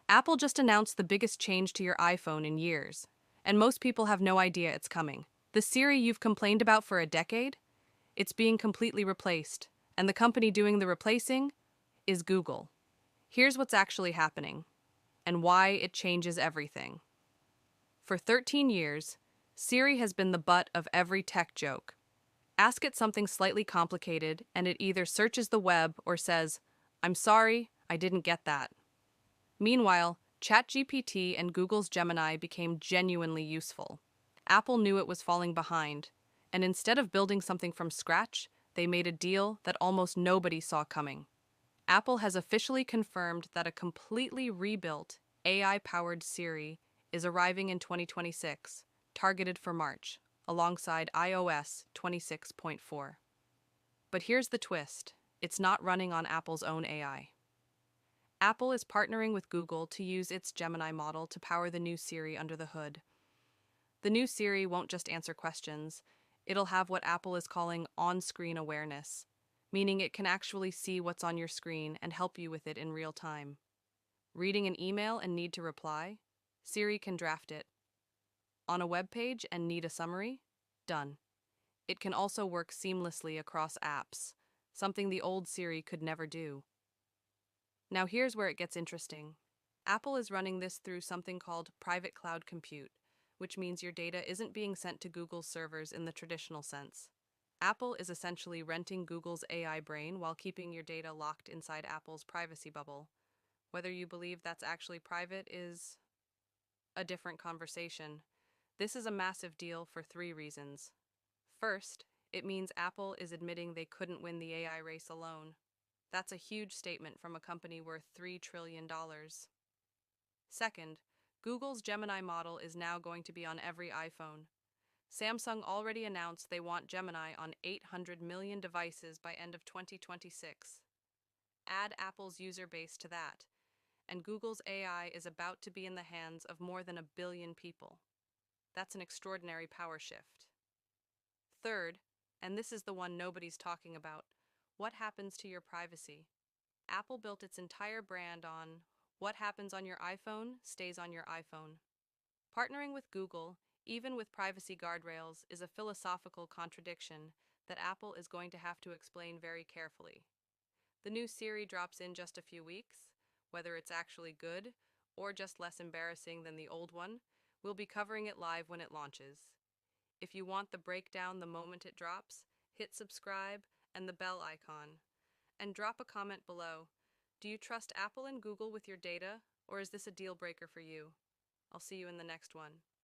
Apple just announced the biggest change to your iPhone in years, and most people have no idea it's coming. The Siri you've complained about for a decade? It's being completely replaced, and the company doing the replacing is Google. Here's what's actually happening, and why it changes everything. For 13 years, Siri has been the butt of every tech joke. Ask it something slightly complicated, and it either searches the web or says, "I'm sorry, I didn't get that." Meanwhile, ChatGPT and Google's Gemini became genuinely useful. Apple knew it was falling behind, and instead of building something from scratch, they made a deal that almost nobody saw coming. Apple has officially confirmed that a completely rebuilt AI-powered Siri is arriving in 2026, targeted for March, alongside iOS 26.4. But here's the twist: it's not running on Apple's own AI. Apple is partnering with Google to use its Gemini model to power the new Siri under the hood. The new Siri won't just answer questions, it'll have what Apple is calling on-screen awareness, meaning it can actually see what's on your screen and help you with it in real time. Reading an email and need to reply? Siri can draft it. On a web page and need a summary? Done. It can also work seamlessly across apps, something the old Siri could never do. Now here's where it gets interesting. Apple is running this through something called private cloud compute, which means your data isn't being sent to Google's servers in the traditional sense. Apple is essentially renting Google's AI brain while keeping your data locked inside Apple's privacy bubble. Whether you believe that's actually private is a different conversation. This is a massive deal for three reasons. First, it means Apple is admitting they couldn't win the AI race alone. That's a huge statement from a company worth $3 trillion. Second, Google's Gemini model is now going to be on every iPhone. Samsung already announced they want Gemini on 800 million devices by end of 2026. Add Apple's user base to that, and Google's AI is about to be in the hands of more than 1 billion people. That's an extraordinary power shift. Third, and this is the one nobody's talking about, what happens to your privacy? Apple built its entire brand on what happens on your iPhone stays on your iPhone. Partnering with Google, even with privacy guardrails, is a philosophical contradiction that Apple is going to have to explain very carefully. The new Siri drops in just a few weeks. Whether it's actually good or just less embarrassing than the old one, we'll be covering it live when it launches. If you want the breakdown the moment it drops, hit subscribe and the bell icon. And drop a comment below. Do you trust Apple and Google with your data, or is this a deal breaker for you? I'll see you in the next one.